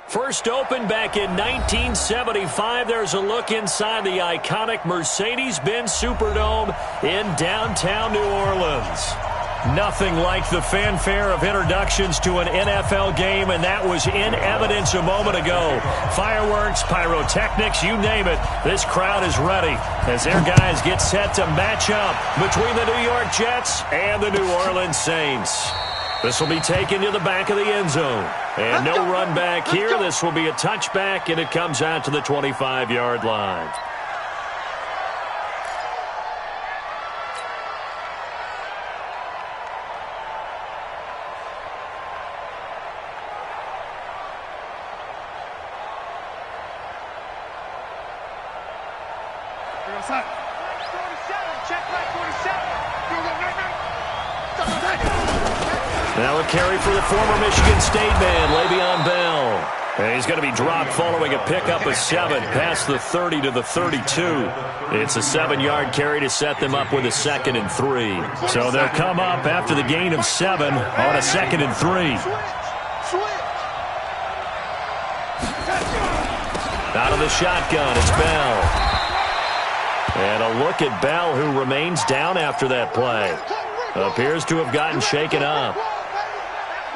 First opened back in 1975. There's a look inside the iconic Mercedes-Benz Superdome in downtown New Orleans. Nothing like the fanfare of introductions to an NFL game, and that was in evidence a moment ago. Fireworks, pyrotechnics, you name it. This crowd is ready as their guys get set to match up between the New York Jets and the New Orleans Saints. This will be taken to the back of the end zone. And no run back here. This will be a touchback, and it comes out to the 25-yard line. Now a carry for the former Michigan State man, Le'Veon Bell. And he's going to be dropped following a pickup of 7 past the 30 to the 32. It's a 7-yard carry to set them up with a 2nd and 3. So they'll come up after the gain of 7 on a 2nd and 3. Out of the shotgun, it's Bell. And a look at Bell, who remains down after that play. Appears to have gotten shaken up.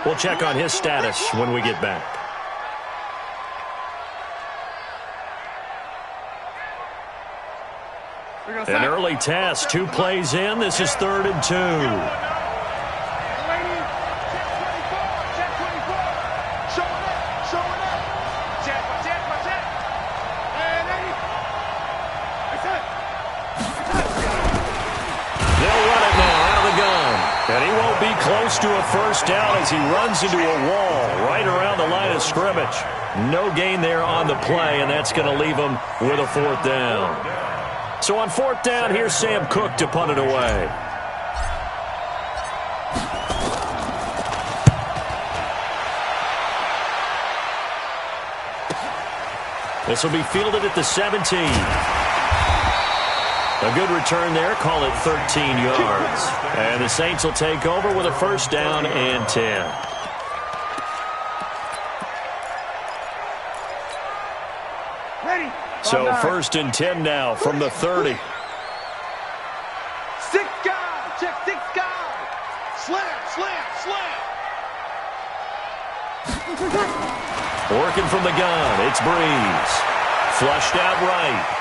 We'll check on his status when we get back. An early test, 2 plays in. This is 3rd and 2. And he won't be close to a first down as he runs into a wall right around the line of scrimmage. No gain there on the play, and that's going to leave him with a 4th down. So on 4th down, here's Sam Cook to punt it away. This will be fielded at the 17. A good return there, call it 13 yards. And the Saints will take over with a 1st down and 10. So 1st and 10 now from the 30. 6 guard, check 6 guard. Slam. Working from the gun, it's Breeze. Flushed out right.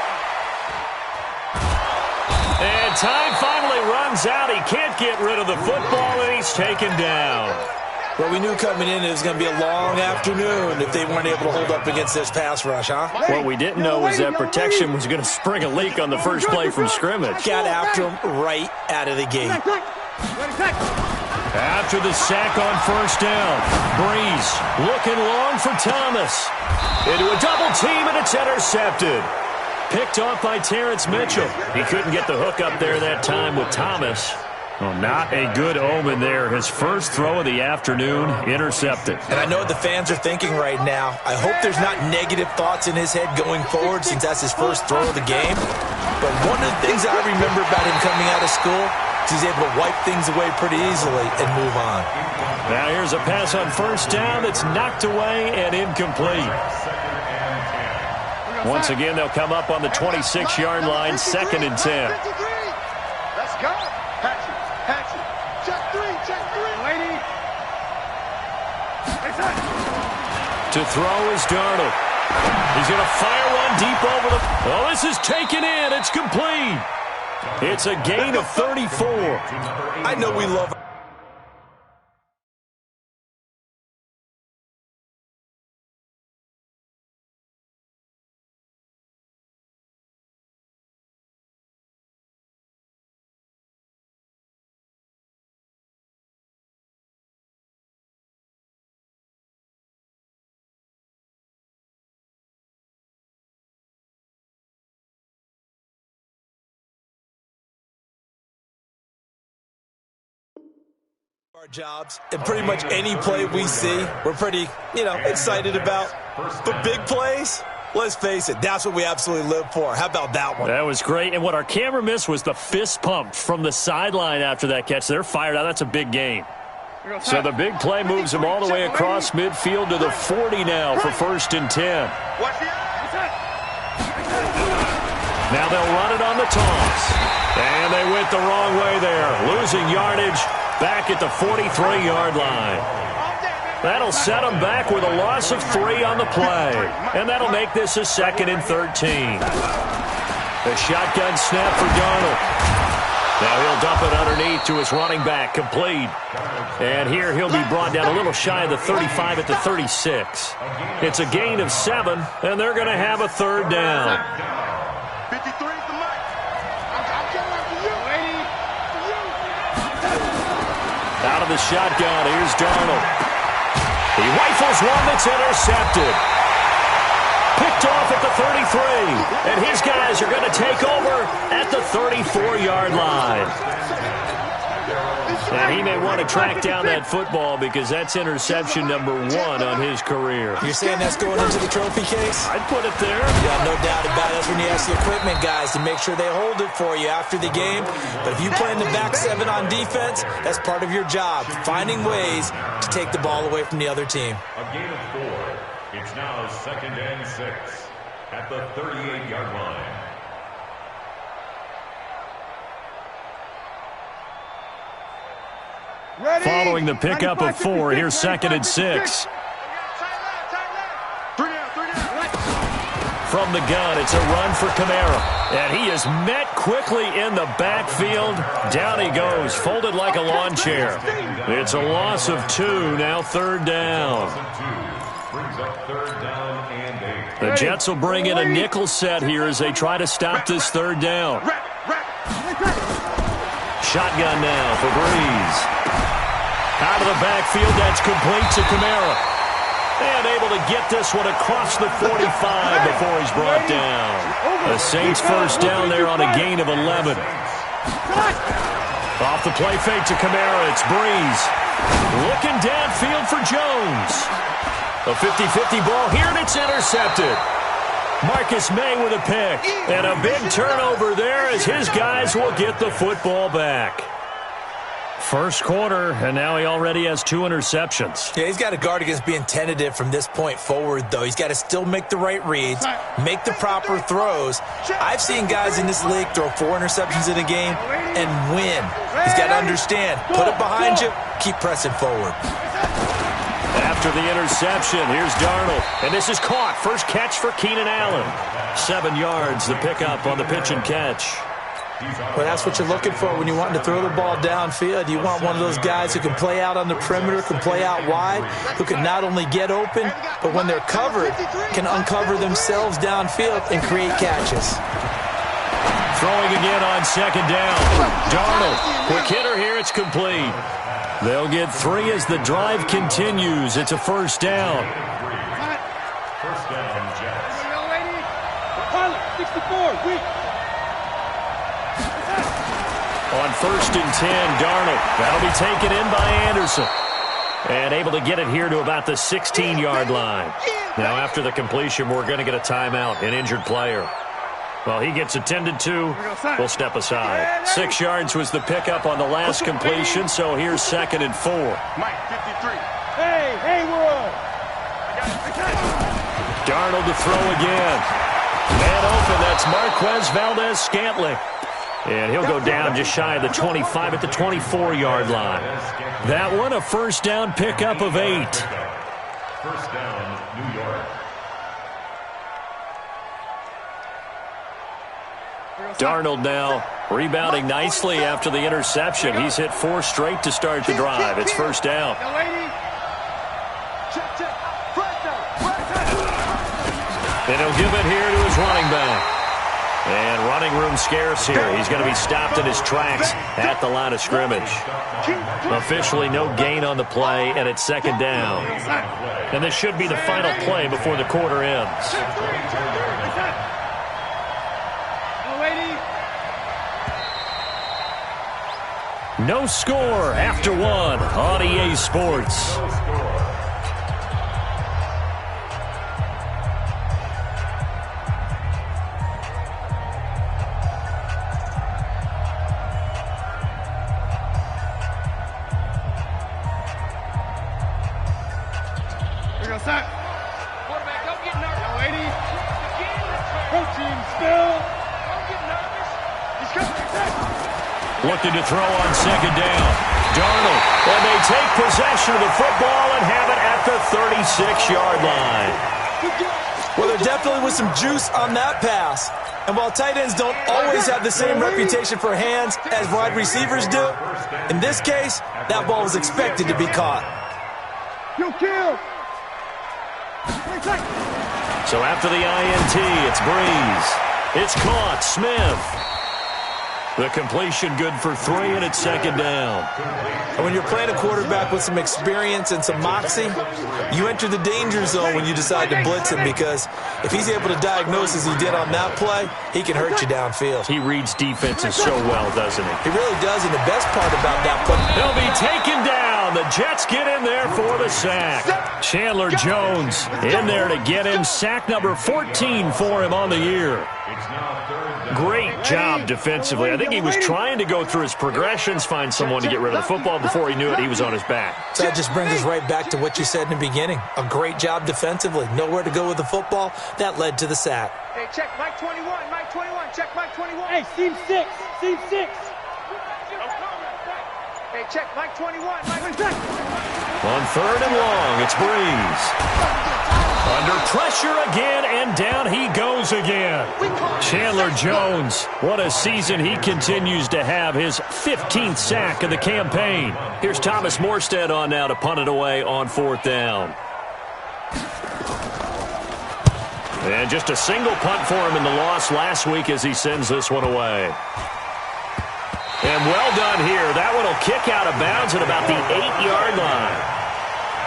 And time finally runs out. He can't get rid of the football, and he's taken down. Well, we knew coming in it was going to be a long afternoon if they weren't able to hold up against this pass rush, huh? What we didn't know was that protection was going to spring a leak on the first play from scrimmage. Got after him right out of the gate. After the sack on 1st down, Breeze looking long for Thomas. Into a double team, and it's intercepted. Picked off by Terrence Mitchell. He couldn't get the hook up there that time with Thomas. Well, not a good omen there. His first throw of the afternoon intercepted. And I know what the fans are thinking right now. I hope there's not negative thoughts in his head going forward since that's his first throw of the game. But one of the things I remember about him coming out of school is he's able to wipe things away pretty easily and move on. Now here's a pass on 1st down that's knocked away and incomplete. Once again, they'll come up on the 26-yard line, 2nd and 10. Let's go. Hatchet. Check 3. Lady. To throw is Darnold. He's going to fire one deep over the... Oh, this is taken in. It's complete. It's a gain of 34. I know we love... our jobs, and pretty much any play we see, we're pretty, excited about. But big plays, let's face it, that's what we absolutely live for. How about that one? That was great. And what our camera missed was the fist pump from the sideline after that catch. They're fired out. That's a big game. So the big play moves him all the way across midfield to the 40 now for 1st and 10. Now they'll run it on the toss. And they went the wrong way there, losing yardage back at the 43-yard line. That'll set them back with a loss of 3 on the play. And that'll make this a 2nd and 13. The shotgun snap for Darnold. Now he'll dump it underneath to his running back, complete. And here he'll be brought down a little shy of the 35 at the 36. It's a gain of 7, and they're going to have a 3rd down. 53 is the mic. I'm coming after you. Out of the shotgun, here's Darnold. He rifles one that's intercepted. Picked off at the 33, and his guys are going to take over at the 34-yard line. And he may want to track down that football because that's interception number 1 on his career. You're saying that's going into the trophy case? I'd put it there. Yeah, no doubt about it. That's when you ask the equipment guys to make sure they hold it for you after the game. But if you play in the back 7 on defense, that's part of your job, finding ways to take the ball away from the other team. A gain of 4. It's now 2nd and 6 at the 38-yard line. Ready? Following the pickup of 4, here's 2nd and 6. From the gun, it's a run for Kamara. And he is met quickly in the backfield. Down he goes, folded like a lawn chair. It's a loss of 2, now 3rd down. Brings up 3rd down and 8. The Jets will bring in a nickel set here as they try to stop this 3rd down. Shotgun now for Breeze. Out of the backfield, that's complete to Kamara. And able to get this one across the 45 before he's brought down. The Saints 1st down there on a gain of 11. Off the play fake to Kamara, it's Breeze. Looking downfield for Jones. A 50-50 ball here, and it's intercepted. Marcus May with a pick. And a big turnover there as his guys will get the football back. First quarter, and now he already has 2 interceptions. Yeah, he's got to guard against being tentative from this point forward, though. He's got to still make the right reads, make the proper throws. I've seen guys in this league throw 4 interceptions in a game and win. He's got to understand, put it behind you, keep pressing forward. After the interception, here's Darnold. And this is caught. First catch for Keenan Allen. 7 yards, the pickup on the pitch and catch. Well, that's what you're looking for when you want to throw the ball downfield. You want one of those guys who can play out on the perimeter, can play out wide, who can not only get open, but when they're covered, can uncover themselves downfield and create catches. Throwing again on 2nd down. Darnold, quick hitter here, it's complete. They'll get 3 as the drive continues. It's a 1st down. 1st down, Jets. 64, weak. On 1st and 10, Darnold. That'll be taken in by Anderson. And able to get it here to about the 16-yard line. Now, after the completion, we're going to get a timeout, an injured player. Well, he gets attended to. We'll step aside. 6 yards was the pickup on the last completion, so here's 2nd and 4. Mike, 53. Hey, World. Darnold to throw again. Man open, that's Marquez Valdez-Scantling. And he'll go down just shy of the 25 at the 24-yard line. That one, a 1st down pickup of 8. 1st down, New York. Darnold now rebounding nicely after the interception. He's hit 4 straight to start the drive. It's 1st down. And he'll give it here to his running back. And running room scarce here. He's going to be stopped in his tracks at the line of scrimmage. Officially no gain on the play, and it's 2nd down. And this should be the final play before the quarter ends. No score after 1 on EA Sports. Quarterback, don't get nervous. Yo, 80. Protein still. Don't get nervous. He's coming. Looking to throw on second down. Darnold, and they take possession of the football and have it at the 36-yard line. Well, there definitely was some juice on that pass. And while tight ends don't always have the same reputation for hands as wide receivers do, in this case, that ball was expected to be caught. So after the INT, it's Breeze. It's caught. Smith. The completion good for 3, and it's second down. And when you're playing a quarterback with some experience and some moxie, you enter the danger zone when you decide to blitz him, because if he's able to diagnose as he did on that play, he can hurt you downfield. He reads defenses so well, doesn't he? He really does, and the best part about that play... He'll be taken down. The Jets get in there for the sack. Chandler Jones in there to get him. Sack number 14 for him on the year. Great job defensively. I think he was trying to go through his progressions, find someone to get rid of the football. Before he knew it, he was on his back. So that just brings us right back to what you said in the beginning. A great job defensively. Nowhere to go with the football. That led to the sack. Hey, check Mike 21. Mike 21. Check Mike 21. Hey, Seam 6. Seam 6. Hey, check Mike 21. Mike 21. On third and long, it's Breeze. Under pressure again, and down he goes again. Chandler Jones, what a season he continues to have. His 15th sack of the campaign. Here's Thomas Morstead on now to punt it away on fourth down. And just a single punt for him in the loss last week as he sends this one away. And well done here. That one will kick out of bounds at about the 8-yard line.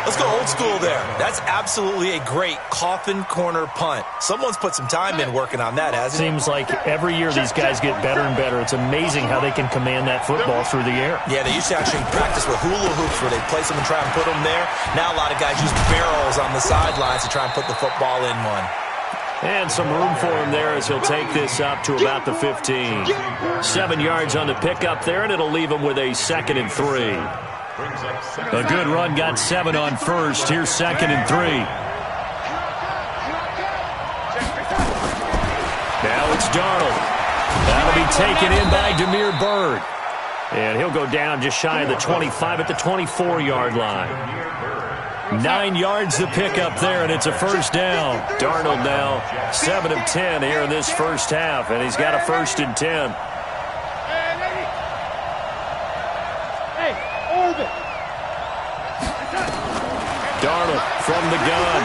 Let's go old school there. That's absolutely a great coffin corner punt. Someone's put some time in working on that, hasn't it? Seems like every year these guys get better and better. It's amazing how they can command that football through the air. Yeah, they used to actually practice with hula hoops where they place them and try and put them there. Now a lot of guys use barrels on the sidelines to try and put the football in one. And some room for him there as he'll take this up to about the 15. 7 yards on the pickup there, and it'll leave him with a 2nd and 3. A good run, got 7 on first. Here's 2nd and 3. Now it's Darnold. That'll be taken in by Damiere Byrd. And he'll go down just shy of the 25 at the 24-yard line. 9 yards to pick up there, and it's a first down. Darnold now 7 of 10 here in this first half, and he's got a 1st and 10. Darnold from the gun.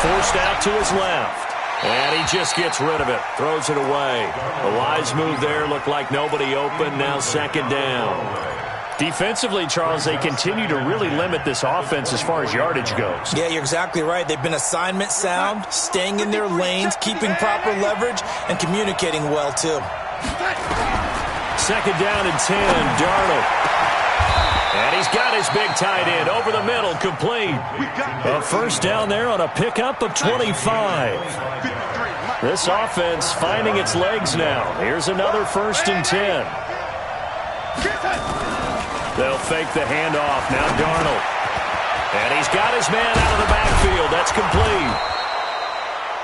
Forced out to his left. And he just gets rid of it. Throws it away. A wise move there. Looked like nobody open. Now 2nd down. Defensively, Charles, they continue to really limit this offense as far as yardage goes. Yeah, you're exactly right. They've been assignment sound, staying in their lanes, keeping proper leverage, and communicating well, too. 2nd down and 10. Darnold. And he's got his big tight end over the middle, complete. A first down there on a pickup of 25. This offense finding its legs now. Here's another 1st and 10. They'll fake the handoff. Now Darnold. And he's got his man out of the backfield. That's complete.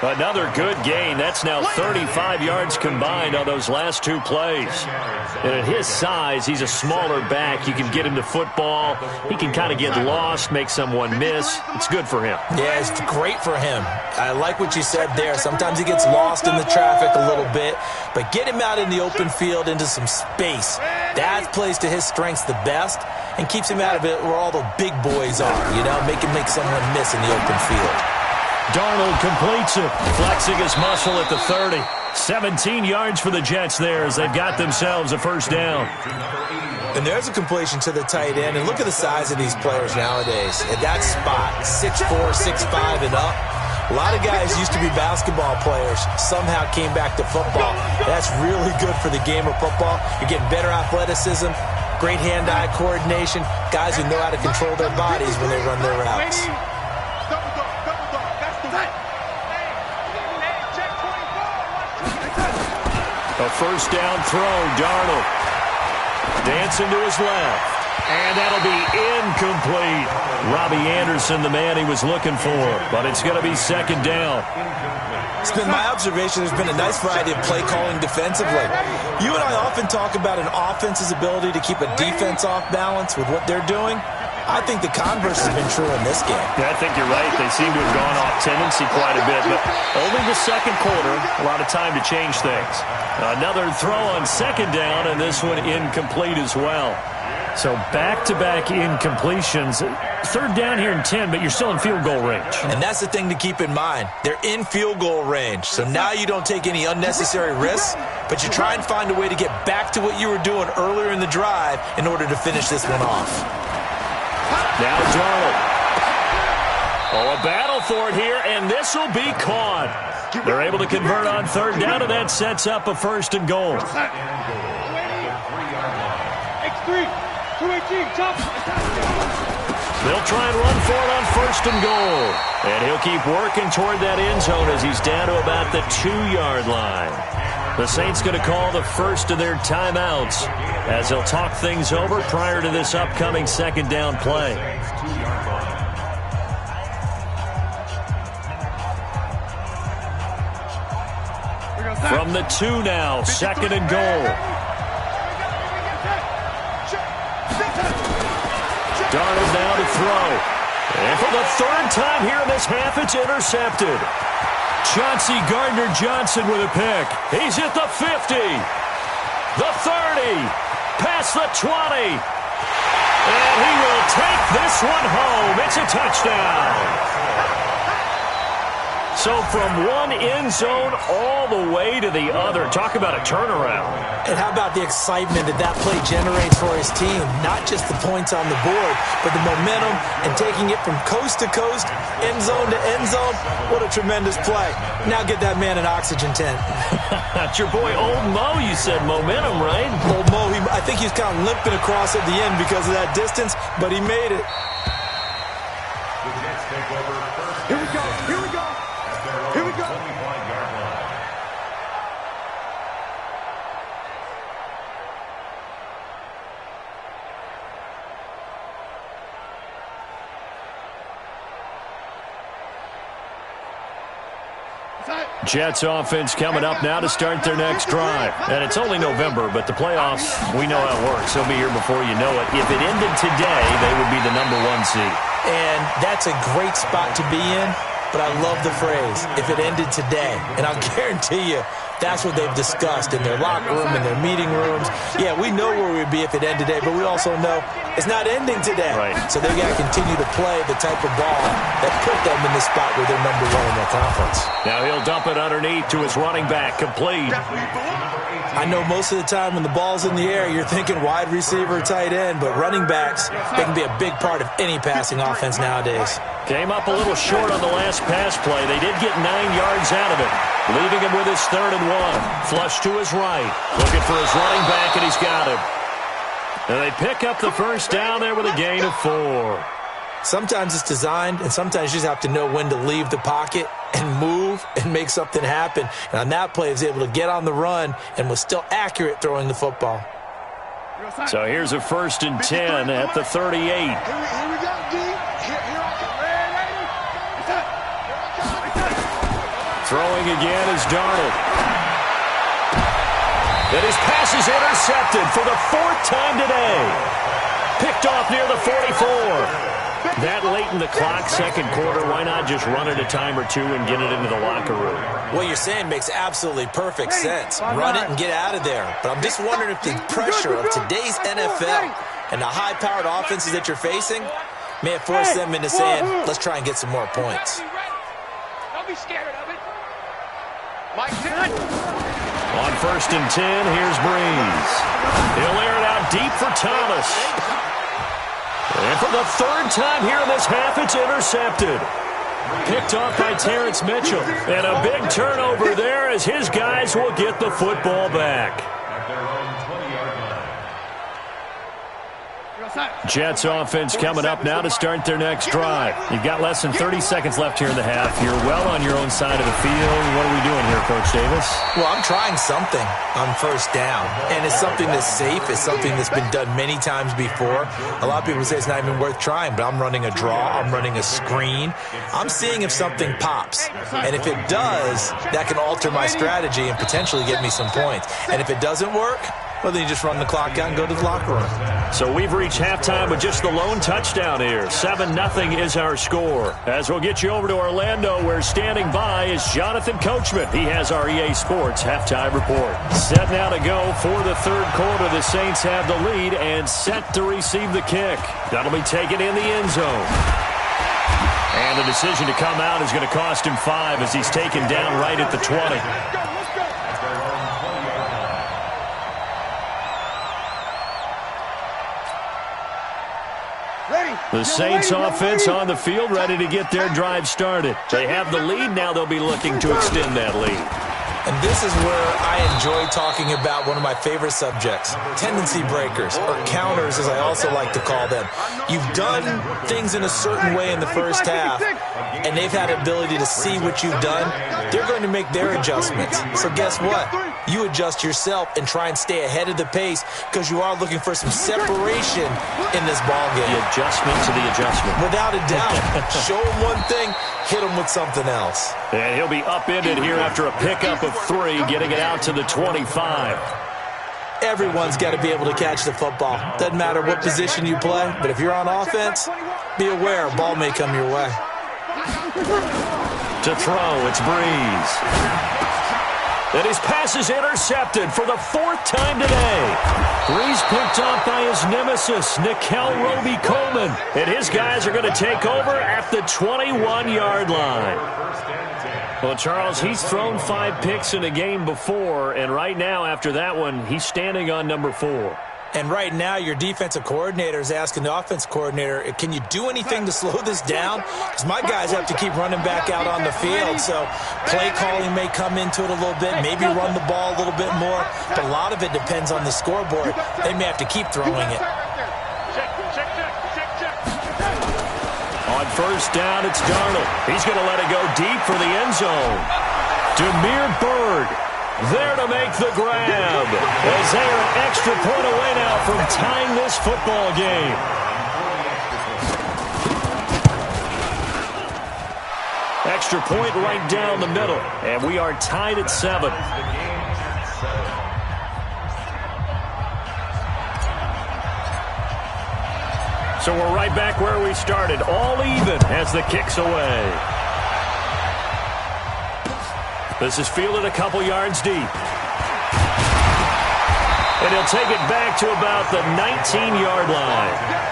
Another good gain. That's now 35 yards combined on those last 2 plays. And at his size, he's a smaller back. You can get him to football. He can kind of get lost, make someone miss. It's good for him. Yeah, it's great for him. I like what you said there. Sometimes he gets lost in the traffic a little bit, but get him out in the open field into some space. That plays to his strengths the best and keeps him out of it where all the big boys are, you know, make someone miss in the open field. Darnold completes it, flexing his muscle at the 30. 17 yards for the Jets there as they've got themselves a first down. And there's a completion to the tight end. And look at the size of these players nowadays. At that spot, 6'4", 6'5", and up. A lot of guys used to be basketball players, somehow came back to football. That's really good for the game of football. You're getting better athleticism, great hand-eye coordination, guys who know how to control their bodies when they run their routes. A first down throw, Darnold. Dancing to his left. And that'll be incomplete. Robbie Anderson, the man he was looking for. But it's going to be second down. It's been my observation there's been a nice variety of play calling defensively. You and I often talk about an offense's ability to keep a defense off balance with what they're doing. I think the converse has been true in this game. Yeah, I think you're right. They seem to have gone off tendency quite a bit, but only the second quarter, a lot of time to change things. Another throw on second down, and this one incomplete as well. So back-to-back incompletions. Third down here in 10, but you're still in field goal range. And that's the thing to keep in mind. They're in field goal range. So now you don't take any unnecessary risks, but you try and find a way to get back to what you were doing earlier in the drive in order to finish this one off. Now Darnold. Oh, a battle for it here, and this will be caught. They're able to convert on third down, and that sets up a first and goal. X3, 218, chop. They'll try and run for it on first and goal. And he'll keep working toward that end zone as he's down to about the 2-yard line. The Saints going to call the first of their timeouts as they'll talk things over prior to this upcoming second down play. From the 2 now, second and goal. Darnold now to throw. And for the third time here in this half, it's intercepted. Chauncey Gardner-Johnson with a pick. He's at the 50, the 30, past the 20. And he will take this one home. It's a touchdown. So from one end zone all the way to the other. Talk about a turnaround. And how about the excitement that play generates for his team? Not just the points on the board, but the momentum and taking it from coast to coast, end zone to end zone. What a tremendous play. Now get that man an oxygen tent. That's your boy Old Mo, you said. Momentum, right? Old Mo, I think he's kind of limping across at the end because of that distance, but he made it. The Jets take over first. Here we go, here we go. Here we go. 25-yard line. Jets offense coming up now to start their next drive. And it's only November, but the playoffs, we know how it works. They'll be here before you know it. If it ended today, they would be the #1 seed. And that's a great spot to be in. But I love the phrase, if it ended today. And I'll guarantee you, that's what they've discussed in their locker room, in their meeting rooms. Yeah, we know where we'd be if it ended today, but we also know it's not ending today. Right. So they've got to continue to play the type of ball that put them in the spot where they're #1 in their conference. Now he'll dump it underneath to his running back, complete. I know most of the time when the ball's in the air, you're thinking wide receiver, tight end, but running backs, they can be a big part of any passing offense nowadays. Came up a little short on the last pass play. They did get 9 yards out of it, leaving him with his 3rd and 1. Flush to his right, looking for his running back, and he's got him. And they pick up the first down there with a gain of 4. Sometimes it's designed, and sometimes you just have to know when to leave the pocket and move and make something happen. And on that play, he was able to get on the run and was still accurate throwing the football. So here's a 1st and 10 at the 38. Here we go, D. Here I come. Throwing again is Darnold. And his pass is intercepted for the 4th time today. Picked off near the 44. That late in the clock, second quarter, why not just run it a time or two and get it into the locker room? What you're saying makes absolutely perfect sense. Run it and get out of there. But I'm just wondering if the pressure of today's NFL and the high-powered offenses that you're facing may have forced them into saying, let's try and get some more points. Don't be scared of it. Mike, on 1st and 10, here's Breeze. He'll air it out deep for Thomas. And for the 3rd time here in this half, it's intercepted. Picked off by Terrence Mitchell. And a big turnover there as his guys will get the football back. At their own 20-yard Jets offense coming up now to start their next drive. You've got less than 30 seconds left here in the half. You're well on your own side of the field. What are we doing here, Coach Davis? Well, I'm trying something on first down, and it's something that's safe. It's something that's been done many times before. A lot of people say it's not even worth trying, but I'm running a draw. I'm running a screen. I'm seeing if something pops, and if it does, that can alter my strategy and potentially get me some points. And if it doesn't work, well, then you just run the clock out and go to the locker room. So we've reached halftime with just the lone touchdown here. 7-0 is our score. As we'll get you over to Orlando, where standing by is Jonathan Coachman. He has our EA Sports halftime report. Set now to go for the third quarter. The Saints have the lead and set to receive the kick. That'll be taken in the end zone. And the decision to come out is going to cost him 5 as he's taken down right at the 20. The Saints offense on the field, ready to get their drive started. They have the lead. Now they'll be looking to extend that lead. And this is where I enjoy talking about one of my favorite subjects, tendency breakers, or counters as I also like to call them. You've done things in a certain way in the first half, and they've had ability to see what you've done. They're going to make their adjustments. So guess what? You adjust yourself and try and stay ahead of the pace because you are looking for some separation in this ballgame. The adjustment to the adjustment. Without a doubt. Show them one thing, hit them with something else. And he'll be upended here after a pickup of 3, getting it out to the 25. Everyone's got to be able to catch the football. Doesn't matter what position you play, but if you're on offense, be aware a ball may come your way. To throw, it's Breeze. And his pass is intercepted for the 4th time today. Breeze picked off by his nemesis, Nickel Roby-Coleman. And his guys are going to take over at the 21-yard line. Well, Charles, he's thrown 5 picks in a game before, and right now, after that one, he's standing on number 4. And right now, your defensive coordinator is asking the offensive coordinator, can you do anything to slow this down? Because my guys have to keep running back out on the field. So play calling may come into it a little bit, maybe run the ball a little bit more. But a lot of it depends on the scoreboard. They may have to keep throwing it. On first down, it's Darnold. He's going to let it go deep for the end zone. Demir Bird there to make the grab, as they are an extra point away now from tying this football game. Extra point right down the middle, and we are tied at 7. So we're right back where we started, all even as the kick's away. This is fielded a couple yards deep. And he'll take it back to about the 19-yard line.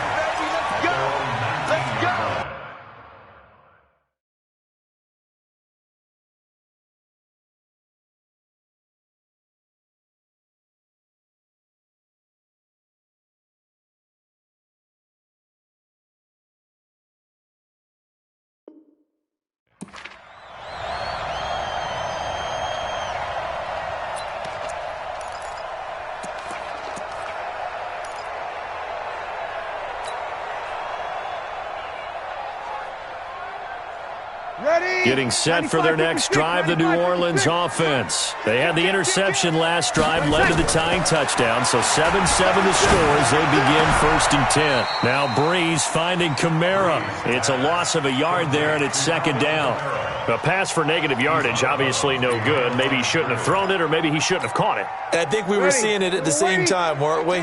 Getting set for their next drive, the New Orleans offense. They had the interception last drive, led to the tying touchdown, so 7-7 the score as they begin 1st and 10. Now Breeze finding Kamara. It's a loss of a yard there, and it's 2nd down. A pass for negative yardage, obviously no good. Maybe he shouldn't have thrown it, or maybe he shouldn't have caught it. I think we were seeing it at the same time, weren't we?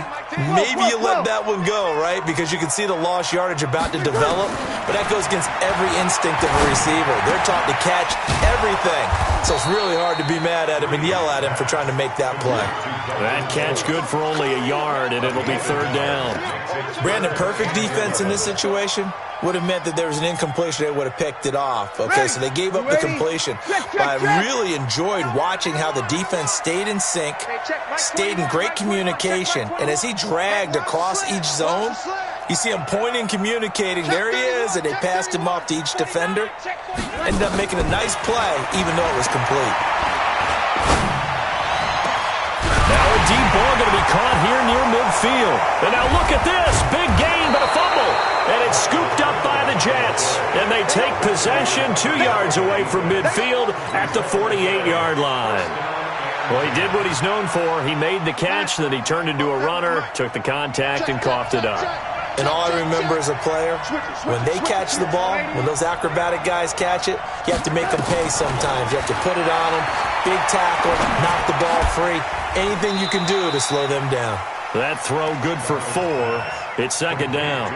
Maybe you let that one go, right? Because you can see the lost yardage about to develop, but that goes against every instinct of a receiver. They're taught to catch everything, so it's really hard to be mad at him and yell at him for trying to make that play. That catch good for only a yard, and it'll be 3rd down. Brandon, perfect defense in this situation would have meant that there was an incompletion. They would have picked it off. Okay, so they gave up the completion. But I really enjoyed watching how the defense stayed in sync, stayed in great communication, and as he dragged across each zone, you see him pointing, communicating. There he is, and they passed him off to each defender. Ended up making a nice play, even though it was complete. Now a deep ball going to be caught here near midfield. And now look at this. Big game but a fumble. And it's scooped up by the Jets. And they take possession 2 yards away from midfield at the 48-yard line. Well, he did what he's known for. He made the catch, then he turned into a runner, took the contact, and coughed it up. And all I remember as a player, when they catch the ball, when those acrobatic guys catch it, you have to make them pay sometimes. You have to put it on them, big tackle, knock the ball free. Anything you can do to slow them down. That throw good for 4. It's second down.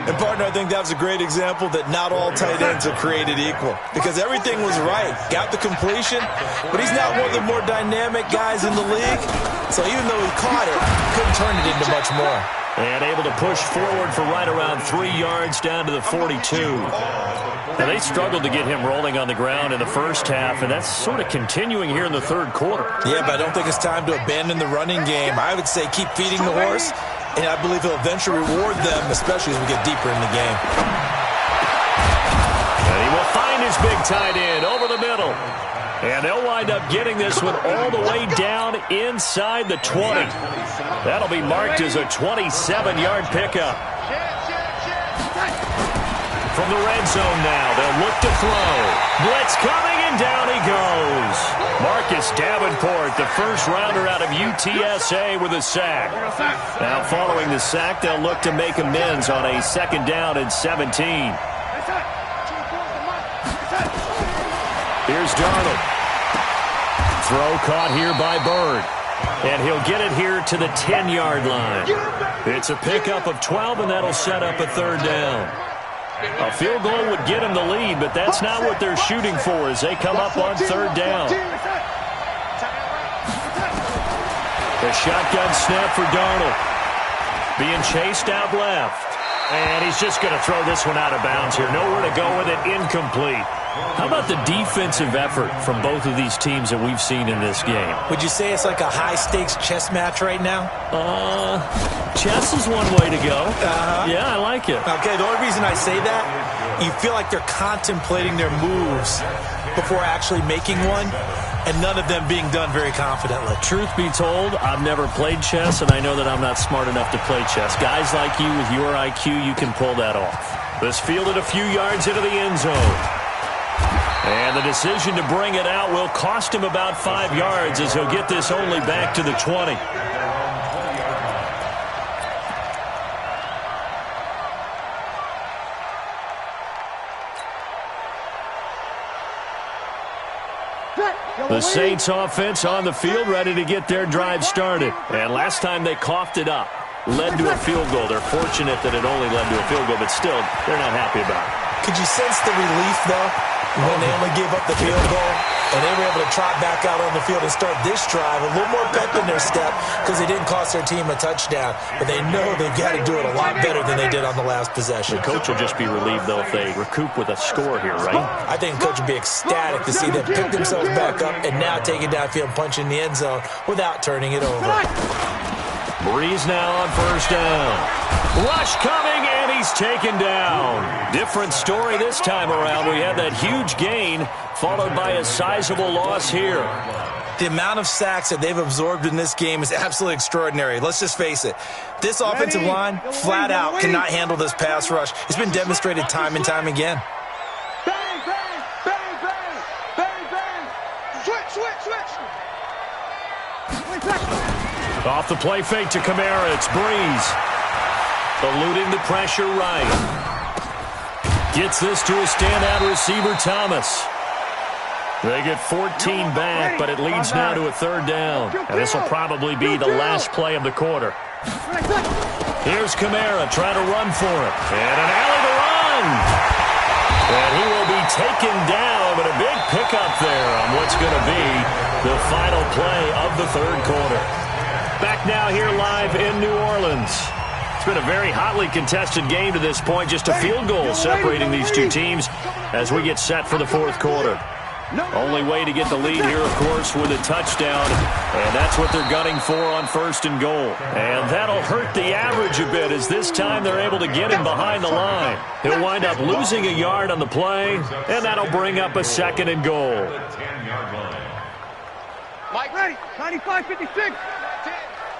And, partner, I think that was a great example that not all tight ends are created equal. Because everything was right. Got the completion, but he's not one of the more dynamic guys in the league. So even though he caught it, couldn't turn it into much more. And able to push forward for right around 3 yards down to the 42. Now, they struggled to get him rolling on the ground in the first half, and that's sort of continuing here in the third quarter. Yeah, but I don't think it's time to abandon the running game. I would say keep feeding the horse, and I believe he'll eventually reward them, especially as we get deeper in the game. And he will find his big tight end over the middle. And they'll wind up getting this one all the way down inside the 20. That'll be marked as a 27-yard pickup. From the red zone now, they'll look to throw. Blitz coming, and down he goes. Marcus Davenport, the first-rounder out of UTSA with a sack. Now, following the sack, they'll look to make amends on a second down and 17. Here's Darnold. Throw caught here by Bird. And he'll get it here to the 10-yard line. It's a pickup of 12, and that'll set up a third down. A field goal would get him the lead, but that's not what they're shooting for as they come up on third down. The shotgun snap for Darnold. Being chased out left. And he's just going to throw this one out of bounds here. Nowhere to go with it. Incomplete. How about the defensive effort from both of these teams that we've seen in this game? Would you say it's like a high-stakes chess match right now? Chess is one way to go. Yeah, I like it. Okay, the only reason I say that, you feel like they're contemplating their moves before actually making one, and none of them being done very confidently. Truth be told, I've never played chess, and I know that I'm not smart enough to play chess. Guys like you with your IQ, you can pull that off. This fielded a few yards into the end zone. And the decision to bring it out will cost him about 5 yards as he'll get this only back to the 20. The Saints offense on the field ready to get their drive started. And last time they coughed it up, led to a field goal. They're fortunate that it only led to a field goal, but still, they're not happy about it. Could you sense the relief, though, when they only gave up the field goal and they were able to trot back out on the field and start this drive? A little more pep in their step because they didn't cost their team a touchdown, but they know they've got to do it a lot better than they did on the last possession. The coach will just be relieved, though, if they recoup with a score here, right? I think the coach would be ecstatic to see them pick themselves back up and now take it downfield and punch in the end zone without turning it over. Breeze now on first down. Rush coming, and he's taken down. Different story this time around. We had that huge gain, followed by a sizable loss here. The amount of sacks that they've absorbed in this game is absolutely extraordinary. Let's just face it. This offensive line, flat out, cannot handle this pass rush. It's been demonstrated time and time again. Bang, bang, bang, bang, bang, bang. Switch. Off the play fake to Kamara, it's Breeze. Eluding the pressure right. Gets this to a standout receiver, Thomas. They get 14 back, but it leads now to a third down. And this will probably be the last play of the quarter. Here's Kamara trying to run for it. And an alley to run. And he will be taken down, but a big pickup there on what's going to be the final play of the third quarter. Back now here live in New Orleans. It's been a very hotly contested game to this point. Just a field goal separating these two teams as we get set for the fourth quarter. Only way to get the lead here, of course, with a touchdown. And that's what they're gunning for on first and goal. And that'll hurt the average a bit as this time they're able to get him behind the line. He'll wind up losing a yard on the play, and that'll bring up a second and goal. Mike, ready. 95-56.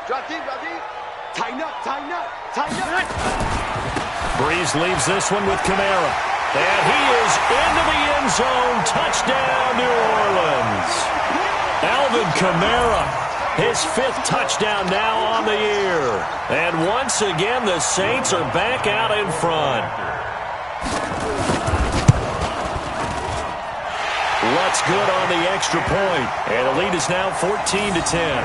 Drop deep. Tighten up. Breeze leaves this one with Kamara. And he is into the end zone. Touchdown, New Orleans. Alvin Kamara, his 5th touchdown now on the year. And once again, the Saints are back out in front. Lutz good on the extra point. And the lead is now 14-10.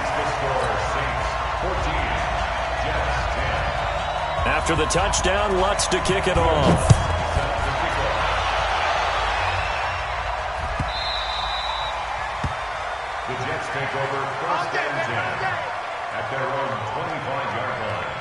After the touchdown, Lutz to kick it off. The Jets take over 1st and 10 at their own 25-yard line.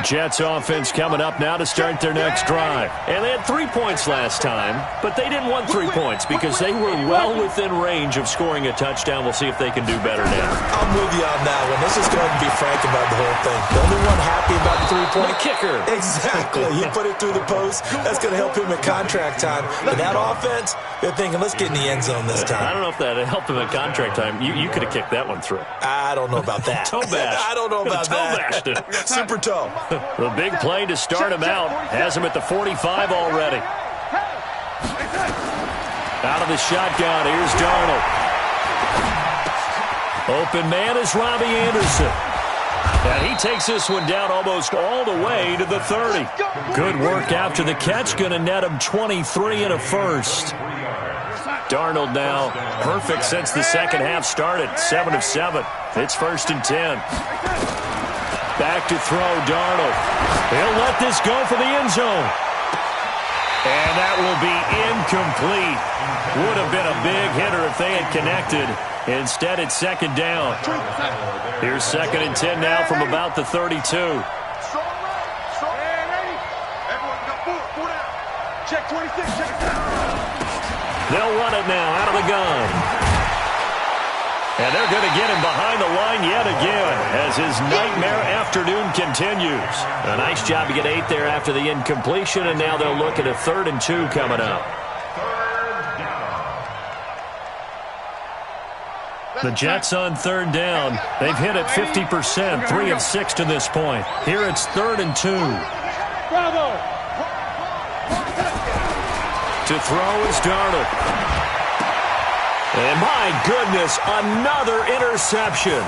Jets offense coming up now to start their next drive. And they had 3 points last time, but they didn't want 3 points because they were well within range of scoring a touchdown. We'll see if they can do better now. I'm with you on that one. Let's just go ahead and be frank about the whole thing. The only one happy about the 3-point? The kicker. Exactly. He put it through the post. That's going to help him at contract time. But that offense, they're thinking, let's get in the end zone this time. I don't know if that helped him at contract time. You could have kicked that one through. I don't know about that. Toe bash. I don't know about that. Toe bashed it. Super toe. The big play to start him out. Has him at the 45 already. Out of the shotgun. Here's Darnold. Open man is Robbie Anderson. And he takes this one down almost all the way to the 30. Good work after the catch. Going to net him 23 and a first. Darnold now perfect since the second half started. 7 of 7. It's 1st and 10. Back to throw, Darnold. He'll let this go for the end zone. And that will be incomplete. Would have been a big hitter if they had connected. Instead, it's 2nd down. Here's 2nd and 10 now from about the 32. Check 26, check it out. They'll run it now out of the gun. And they're going to get him behind the line yet again as his nightmare afternoon continues. A nice job to get 8 there after the incompletion, and now they'll look at a 3rd and 2 coming up. The Jets on 3rd down. They've hit it 50%, 3 of 6 to this point. Here it's 3rd and 2. Bravo. To throw is Darnold. And my goodness, another interception.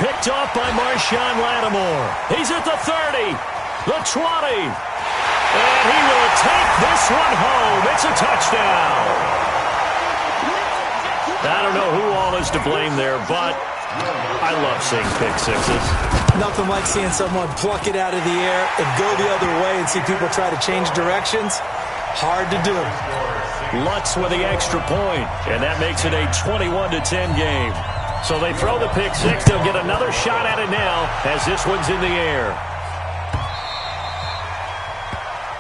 Picked off by Marshawn Lattimore. He's at the 30, the 20. And he will take this one home. It's a touchdown. I don't know who all is to blame there, but I love seeing pick sixes. Nothing like seeing someone pluck it out of the air and go the other way and see people try to change directions. Hard to do. Lutz with the extra point, and that makes it a 21-10 game. So they throw the pick six. They'll get another shot at it now as this one's in the air.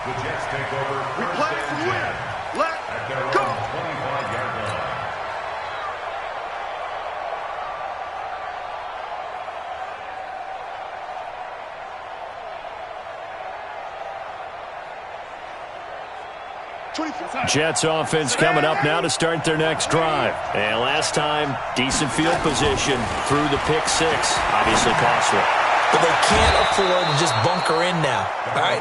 The Jets take over. We play to win. Let's go. 25-yard line. Jets offense coming up now to start their next drive. And last time, decent field position through the pick six. Obviously costly. But they can't afford to just bunker in now. All right,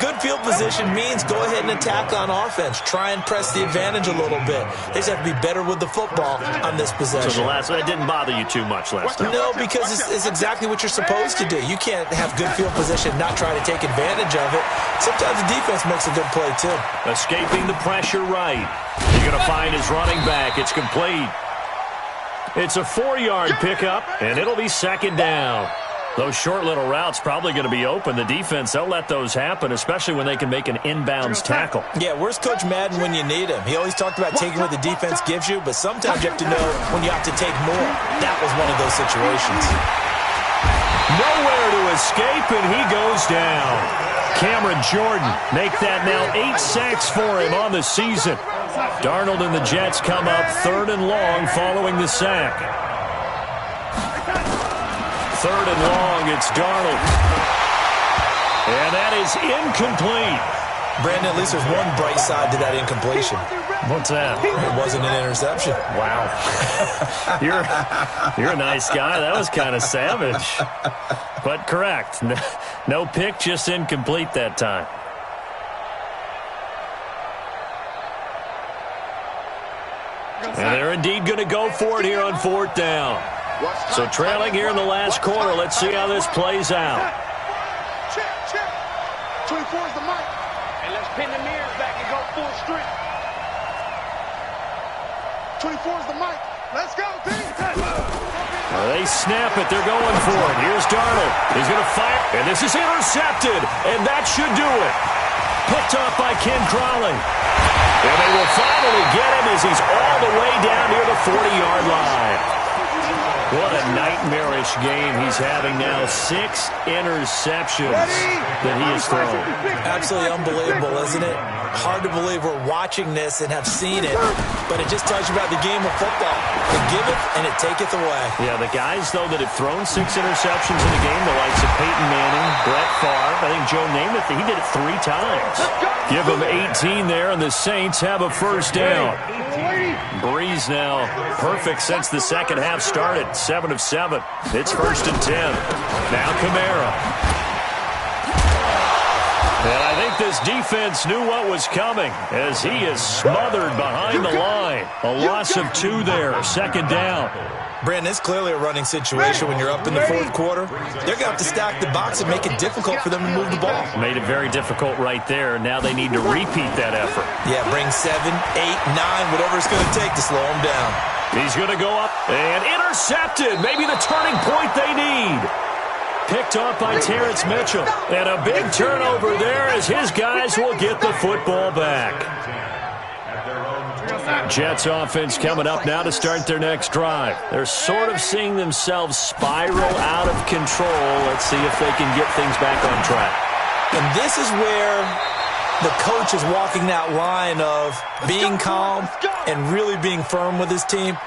good field position means go ahead and attack on offense. Try and press the advantage a little bit. They just have to be better with the football on this possession. So that didn't bother you too much last time? No, because it's exactly what you're supposed to do. You can't have good field position, not try to take advantage of it. Sometimes the defense makes a good play, too. Escaping the pressure right. You're going to find his running back. It's complete. It's a 4-yard pickup, and it'll be 2nd down. Those short little routes probably going to be open. The defense, they'll let those happen, especially when they can make an inbounds tackle. Yeah, where's Coach Madden when you need him? He always talked about taking what the defense gives you, but sometimes you have to know when you have to take more. That was one of those situations. Nowhere to escape, and he goes down. Cameron Jordan make that now 8 sacks for him on the season. Darnold and the Jets come up 3rd and long following the sack. 3rd and long, it's Darnold. And that is incomplete. Brandon, at least there's one bright side to that incompletion. What's that? It wasn't an interception. Wow. You're a nice guy. That was kind of savage. But correct. No pick, just incomplete that time. And they're indeed going to go for it here on 4th down. So trailing here in the last quarter. Let's see how this plays out. Check. 24 is the mic. And let's pin the mirrors back and go full strength. 24 is the mic. Let's go, team. They snap it. They're going for it. Here's Darnold. He's going to fire. And this is intercepted. And that should do it. Picked off by Ken Crawley. And they will finally get him as he's all the way down near the 40-yard line. What a nightmarish game he's having now. 6 interceptions that he has thrown. Absolutely unbelievable, isn't it? Hard to believe we're watching this and have seen it, but it just tells you about the game of football. It giveth and it taketh away. Yeah, the guys, though, that have thrown 6 interceptions in the game, the likes of Peyton Manning, Brett Favre, I think Joe Namath, he did it 3 times. Give them 18 there, and the Saints have a first down. Breeze now perfect since the second half started. 7 of 7. It's 1st and 10. Now Kamara. And I think this defense knew what was coming as he is smothered behind the line. A loss of 2 there. 2nd down. Brandon, it's clearly a running situation when you're up in the 4th quarter. They're going to have to stack the box and make it difficult for them to move the ball. Made it very difficult right there. Now they need to repeat that effort. Yeah, bring 7, 8, 9, whatever it's going to take to slow them down. He's going to go up and intercepted. Maybe the turning point they need. Picked off by Terrence Mitchell. And a big turnover there as his guys will get the football back. Jets offense coming up now to start their next drive. They're sort of seeing themselves spiral out of control. Let's see if they can get things back on track. And this is where the coach is walking that line of being calm and really being firm with his team.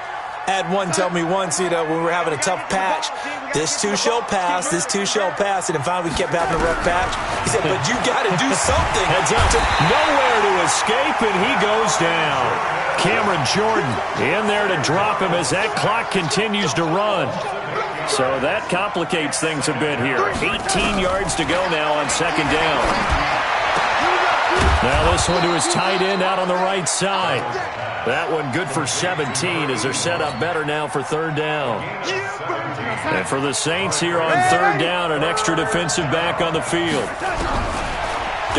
I had one tell me once, when we were having a tough patch, this too shall pass, this too shall pass, and then finally we kept having a rough patch. He said, but you got to do something. Heads up, nowhere to escape, and he goes down. Cameron Jordan in there to drop him as that clock continues to run. So that complicates things a bit here. 18 yards to go now on 2nd down. Now this one to his tight end out on the right side. That one good for 17 as they're set up better now for 3rd down. And for the Saints here on 3rd down, an extra defensive back on the field.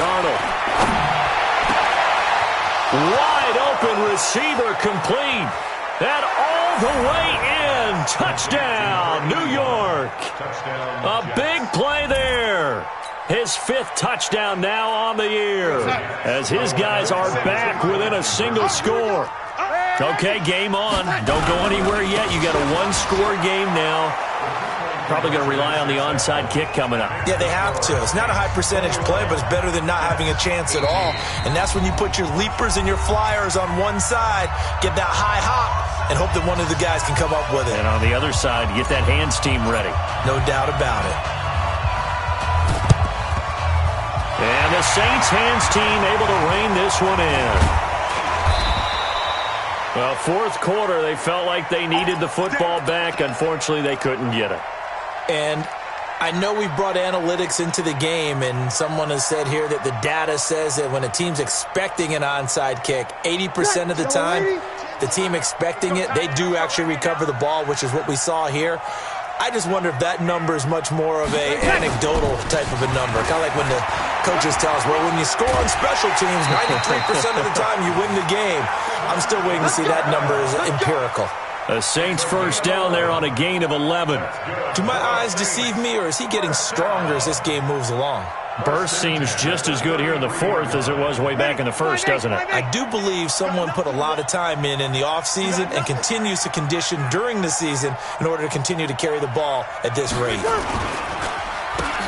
Darnold. Wide open receiver complete. And all the way in. Touchdown, New York. A big play there. His 5th touchdown now on the year as his guys are back within a single score. Okay, game on. Don't go anywhere yet. You got a 1-score game now. Probably going to rely on the onside kick coming up. Yeah, they have to. It's not a high percentage play, but it's better than not having a chance at all. And that's when you put your leapers and your flyers on one side, get that high hop, and hope that one of the guys can come up with it. And on the other side, get that hands team ready. No doubt about it. And the Saints hands team able to rein this one in. Well, 4th quarter, they felt like they needed the football back. Unfortunately, they couldn't get it. And I know we brought analytics into the game, and someone has said here that the data says that when a team's expecting an onside kick, 80% of the time, the team expecting it, they do actually recover the ball, which is what we saw here. I just wonder if that number is much more of a anecdotal type of a number. Kind of like when the coaches tell us, well, when you score on special teams, 93% of the time you win the game. I'm still waiting to see that number is empirical. The Saints first down there on a gain of 11. Do my eyes deceive me, or is he getting stronger as this game moves along? Burst seems just as good here in the 4th as it was way back in the 1st, doesn't it? I do believe someone put a lot of time in the offseason and continues to condition during the season in order to continue to carry the ball at this rate.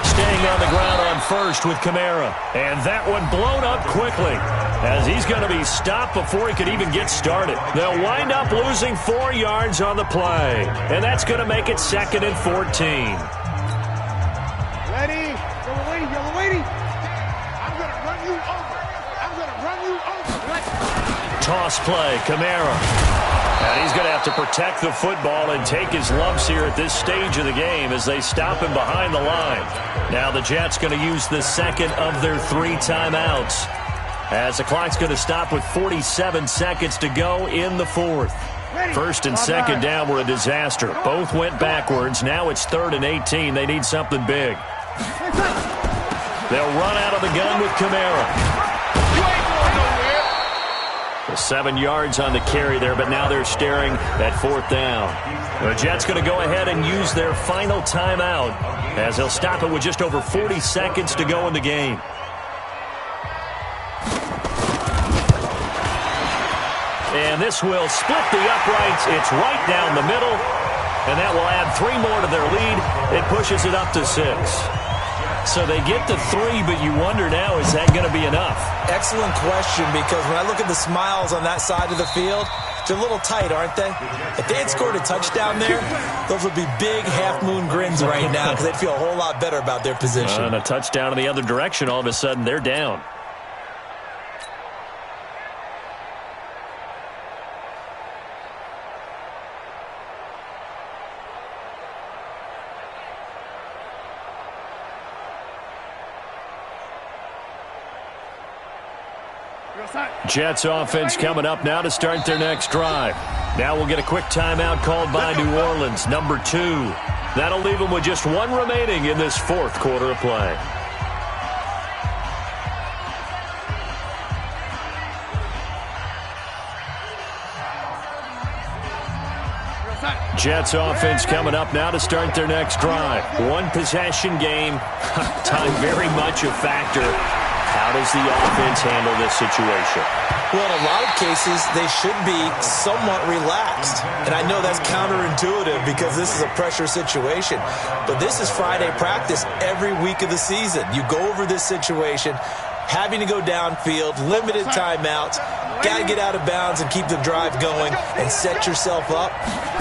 Staying on the ground on 1st with Kamara. And that one blown up quickly as he's going to be stopped before he could even get started. They'll wind up losing 4 yards on the play. And that's going to make it 2nd and 14. Ready? Yellow lady. I'm going to run you over. this play, Kamara. And he's going to have to protect the football and take his lumps here at this stage of the game as they stop him behind the line. Now the Jets going to use the second of their 3 timeouts as the clock's going to stop with 47 seconds to go in the 4th. First and second down were a disaster. Both went backwards. Now it's 3rd and 18. They need something big. They'll run out of the gun with Kamara. 7 yards on the carry there, but now they're staring at 4th down. The Jets going to go ahead and use their final timeout as they'll stop it with just over 40 seconds to go in the game. And this will split the uprights. It's right down the middle, and that will add 3 more to their lead. It pushes it up to 6. So they get to 3, but you wonder now, is that going to be enough? Excellent question, because when I look at the smiles on that side of the field, they're a little tight, aren't they? If they had scored a touchdown there, those would be big half-moon grins right now because they'd feel a whole lot better about their position. And a touchdown in the other direction, all of a sudden they're down. Jets offense coming up now to start their next drive. Now we'll get a quick timeout called by New Orleans, number 2. That'll leave them with just 1 remaining in this 4th quarter of play. Jets offense coming up now to start their next drive. 1 possession game. Time very much a factor. How does the offense handle this situation? Well, in a lot of cases, they should be somewhat relaxed. And I know that's counterintuitive because this is a pressure situation. But this is Friday practice every week of the season. You go over this situation, having to go downfield, limited timeouts, got to get out of bounds and keep the drive going and set yourself up.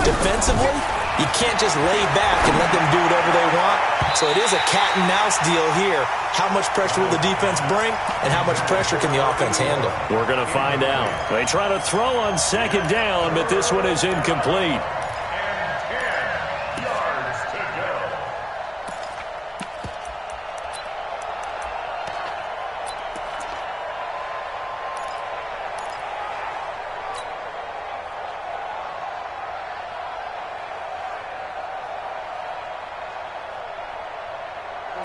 Defensively, you can't just lay back and let them do whatever they want. So it is a cat-and-mouse deal here. How much pressure will the defense bring, and how much pressure can the offense handle? We're going to find out. They try to throw on second down, but this one is incomplete.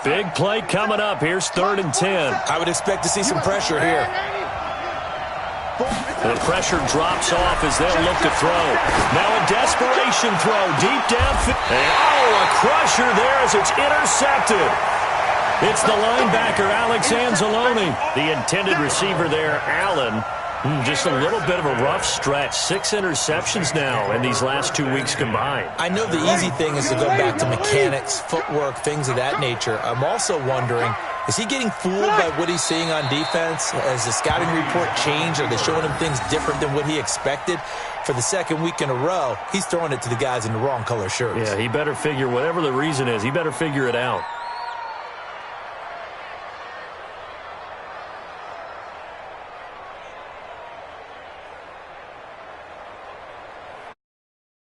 Big play coming up. Here's 3rd and 10. I would expect to see some pressure here. The pressure drops off as they'll look to throw. Now a desperation throw deep downfield. Oh, a crusher there as it's intercepted. It's the linebacker, Alex Anzalone. The intended receiver there, Allen. Just a little bit of a rough stretch. 6 interceptions now in these last 2 weeks combined. I know the easy thing is to go back to mechanics, footwork, things of that nature. I'm also wondering, is he getting fooled by what he's seeing on defense? Has the scouting report changed? Are they showing him things different than what he expected? For the 2nd week in a row, he's throwing it to the guys in the wrong color shirts. Yeah, he better figure, whatever the reason is, he better figure it out.